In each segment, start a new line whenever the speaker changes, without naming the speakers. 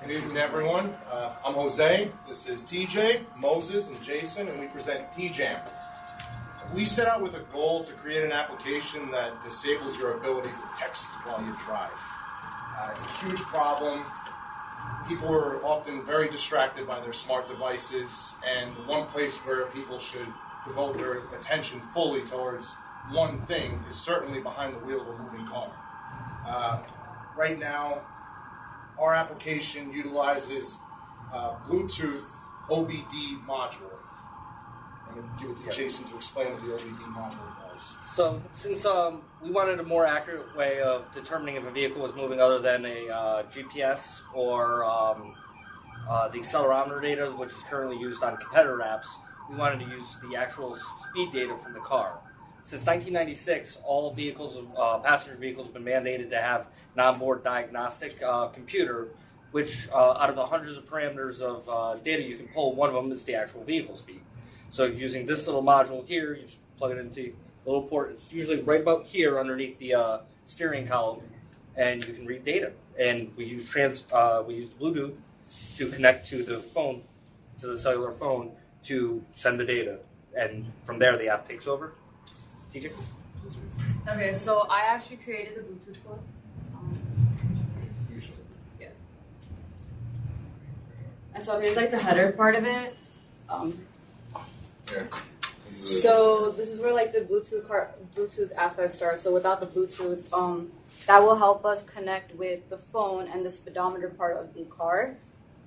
Good evening, everyone. I'm Jose. This is TJ, Moses, and Jason, and we present Tjam. We set out with a goal to create an application that disables your ability to text while you drive. It's a huge problem. People are often very distracted by their smart devices, and the one place where people should devote their attention fully towards one thing is certainly behind the wheel of a moving car. Right now, our application utilizes Bluetooth OBD module. I'm going to give it to Jason to explain what the OBD module does.
So, since we wanted a more accurate way of determining if a vehicle was moving other than a GPS or the accelerometer data, which is currently used on competitor apps, we wanted to use the actual speed data from the car. Since 1996, all vehicles, passenger vehicles, have been mandated to have an onboard diagnostic computer, which out of the hundreds of parameters of data you can pull, one of them is the actual vehicle speed. So using this little module here, you just plug it into a little port. It's usually right about here underneath the steering column, and you can read data. And we use Bluetooth to connect to the phone, to the cellular phone, to send the data. And from there, the app takes over. TJ?
Okay, so I actually created the Bluetooth code. Yeah. And so here's like the header part of it. So this is where like the Bluetooth aspect starts. So without the Bluetooth, that will help us connect with the phone and the speedometer part of the car,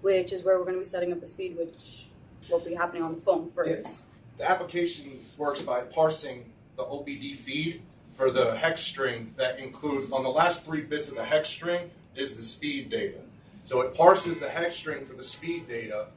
which is where we're going to be setting up the speed, which will be happening on the phone first.
Yeah. The application works by parsing the OBD feed for the hex string that includes, on the last 3 bits of the hex string is the speed data. So it parses the hex string for the speed data,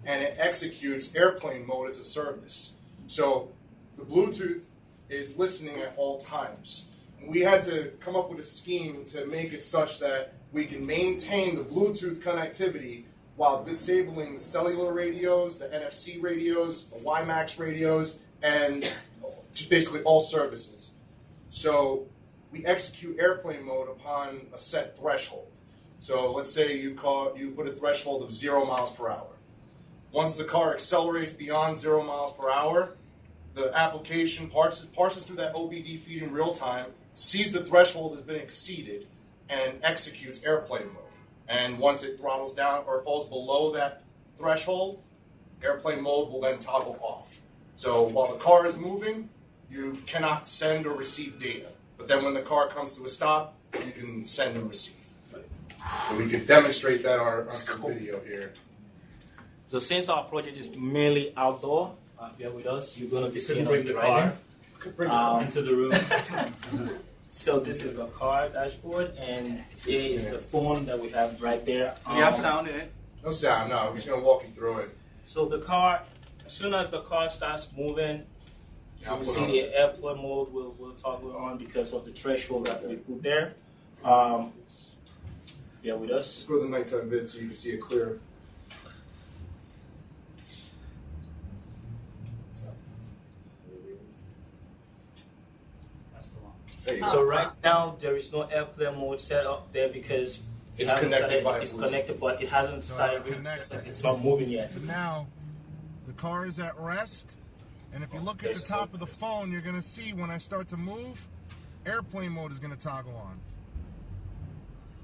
and it executes airplane mode as a service. So the Bluetooth is listening at all times. And we had to come up with a scheme to make it such that we can maintain the Bluetooth connectivity while disabling the cellular radios, the NFC radios, the WiMAX radios, and just basically all services. So we execute airplane mode upon a set threshold. So let's say you put a threshold of 0 miles per hour. Once the car accelerates beyond 0 miles per hour, the application parses through that OBD feed in real time, sees the threshold has been exceeded, and executes airplane mode. And once it throttles down or falls below that threshold, airplane mode will then toggle off. So while the car is moving, you cannot send or receive data. But then when the car comes to a stop, you can send and receive. So we could demonstrate that on our video here.
So since our project is mainly outdoor, here with us, you're going to be seeing us driving
into the room.
So this is the car dashboard, and here is the phone that we have right there.
Do you have sound in it?
No sound, no. We're just going to walk you through it.
So the car, as soon as the car starts moving, you will see the airplane mode will toggle on because of the threshold that we put there. Yeah, with us.
Just go to the nighttime vid so you can see it clear.
So right now there is no airplane mode set up there because
it's connected,
but it hasn't started. It's not moving yet.
So now the car is at rest, and if you look at the top of the phone, you're going to see when I start to move, airplane mode is going to toggle on.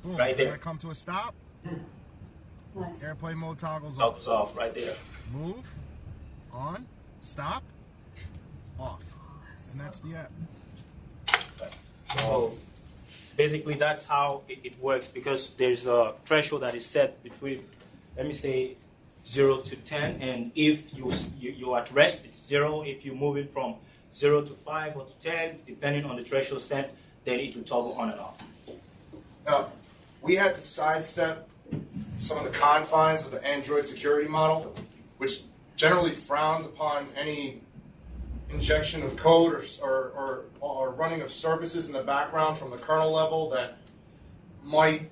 Boom.
Right there.
When I come to a stop,
Nice.
airplane mode toggles
Toggles off right there.
Move, on, stop, off. And that's the app.
So basically that's how it works, because there's a threshold that is set between, let me say, 0 to 10, and if you're at rest, it's 0. If you're moving from 0 to 5 or to 10, depending on the threshold set, then it will toggle on and off.
Now, we had to sidestep some of the confines of the Android security model, which generally frowns upon any injection of code or running of services in the background from the kernel level that might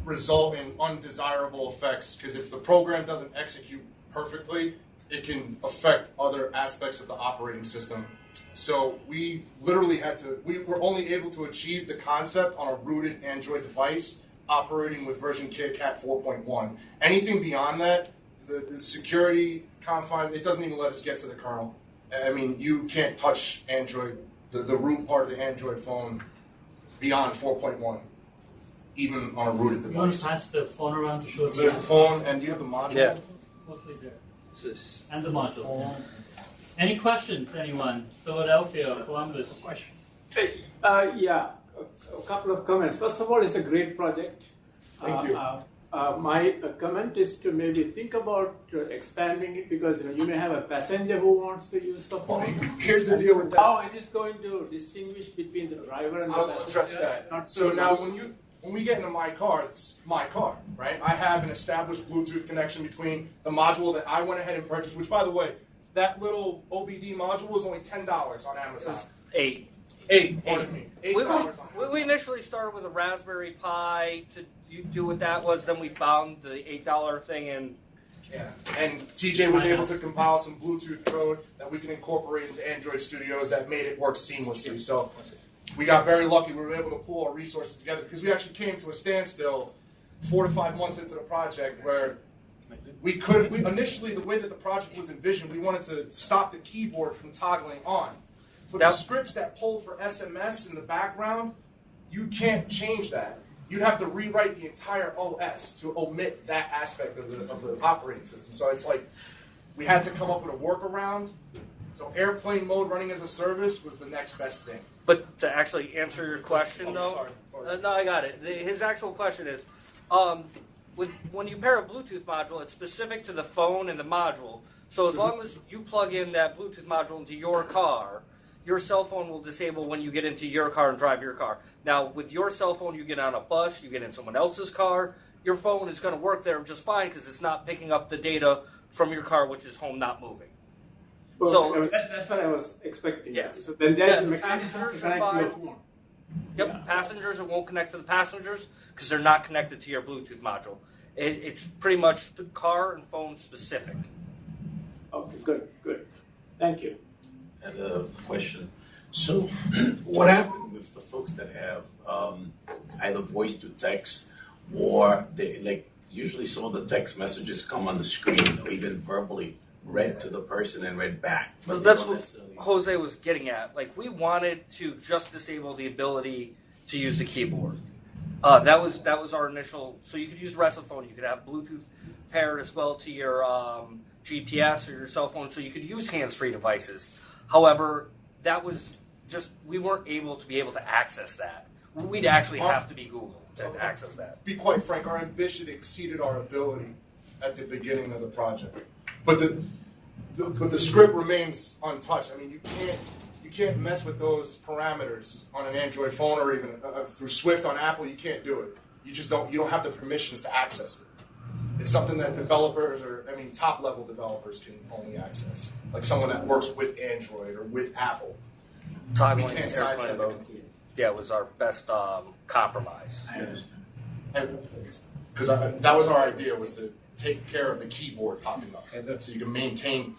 result in undesirable effects, because if the program doesn't execute perfectly, it can affect other aspects of the operating system. So we literally we were only able to achieve the concept on a rooted Android device operating with version Cat 4.1. Anything beyond that, the security confines, it doesn't even let us get to the kernel. I mean, you can't touch Android, the root part of the Android phone beyond 4.1, even on a rooted
You want
device.
to pass the phone around to show
So there's the phone, and do you have the module?
Yeah.
Hopefully there. And the module. Any questions, anyone? Philadelphia, Columbus.
Yeah, a couple of comments. First of all, it's a great project.
Thank you.
My comment is to maybe think about expanding it because you may have a passenger who wants to use the phone.
Here's the deal with that.
How it is going to distinguish between the driver and the
I'll
passenger?
address that.
Not
So
to-
now when we get into my car, it's my car, right? I have an established Bluetooth connection between the module that I went ahead and purchased, which by the way, that little OBD module was only $10 on Amazon.
$8.
Pardon me. $8
We,
on Amazon.
we initially started with a Raspberry Pi to do what that was. Then we found the $8 thing, and
Yeah, and TJ was able to compile some Bluetooth code that we can incorporate into Android Studios that made it work seamlessly. So we got very lucky. We were able to pull our resources together because we actually came to a standstill 4 to 5 months into the project where we initially, the way that the project was envisioned, we wanted to stop the keyboard from toggling on. But the scripts that pull for SMS in the background, you can't change that. You'd have to rewrite the entire OS to omit that aspect of the operating system. So it's like we had to come up with a workaround. So airplane mode running as a service was the next best thing.
but to actually answer your question, though,
Sorry.
no, I got it. His actual question is, when you pair a Bluetooth module, it's specific to the phone and the module. So as long as you plug in that Bluetooth module into your car, your cell phone will disable when you get into your car and drive your car. Now, with your cell phone, you get on a bus, you get in someone else's car, your phone is going to work there just fine because it's not picking up the data from your car, which is home not moving.
Well,
So-
I mean, that's what I was expecting.
Yes.
So then there's
Yeah,
a mechanism to
passengers
connect
are
to your
fine.
phone.
Yep, passengers, it won't connect to the passengers because they're not connected to your Bluetooth module. It's pretty much car and phone specific.
Okay, good. Thank you.
I had a question. So, what happened with the folks that have either voice to text or they usually some of the text messages come on the screen or even verbally read to the person and read back?
So
But they
that's
don't
what
necessarily-
Jose was getting at. Like, we wanted to just disable the ability to use the keyboard. That was our initial. So you could use the rest of the phone. You could have Bluetooth paired as well to your GPS or your cell phone, so you could use hands-free devices. However, that was just we weren't able to access that. We'd actually have to be Google to access that.
Be quite frank, our ambition exceeded our ability at the beginning of the project. But the script remains untouched. I mean, you can't mess with those parameters on an Android phone or even through Swift on Apple. You can't do it. You don't have the permissions to access it. It's something that developers top level developers can only access. Like someone that works with Android or with Apple.
Toggling
We can't
airplane
sidestep
mode.
it.
Yeah, it was our best compromise.
I understand.
Because that was our idea, was to take care of the keyboard popping up, so you can maintain,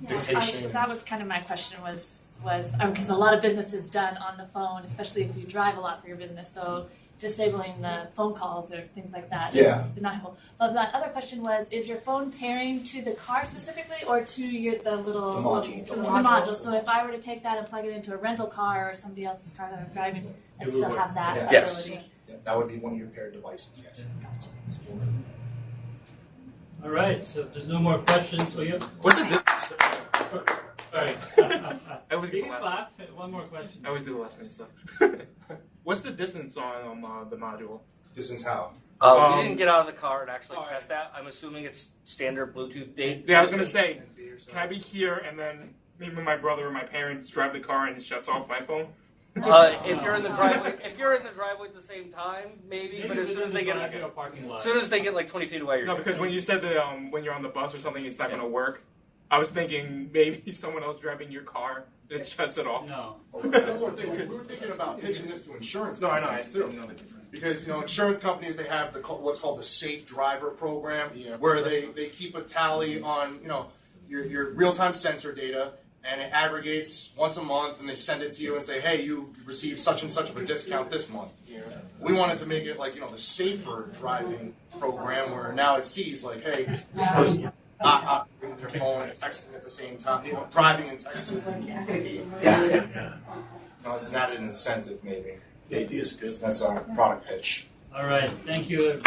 dictation.
That was kind of my question was because a lot of business is done on the phone, especially if you drive a lot for your business. So disabling the phone calls or things like that is not helpful. But my other question was: is your phone pairing to the car specifically, or to the
module.
the module? So if I were to take that and plug it into a rental car or somebody else's car that I'm driving, and still have that
Yes.
ability.
Yeah, that would be one of your paired devices. Yes.
All right, so if there's no more questions for you.
What's the distance?
Sorry.
I always
You
get the
can
last.
clap. One more question.
I always do the last minute stuff. What's the distance on the module?
Distance how?
We didn't get out of the car and actually
Oh,
test that. I'm assuming it's standard Bluetooth date.
Yeah, I was gonna say, can I be here and then maybe my brother or my parents drive the car and it shuts off my phone?
If you're in the driveway, at the same time, maybe. But as soon as they get,
a parking lot.
as soon as they get like 20 feet away, you're
No,
good.
because when you said that when you're on the bus or something, it's not gonna work. I was thinking maybe someone else driving your car and it shuts it off.
No.
One more thing. We were thinking about pitching this to insurance companies too. Because insurance companies, they have what's called the Safe Driver program, where they keep a tally on your real-time sensor data, and it aggregates once a month, and they send it to you and say, hey, you received such and such of a discount this month. We wanted to make it like, the safer driving program where now it sees like, hey, this person not operating their phone and texting at the same time, driving and texting. Yeah. No, it's not an incentive, maybe.
The idea is good.
That's our product pitch.
All right. Thank you.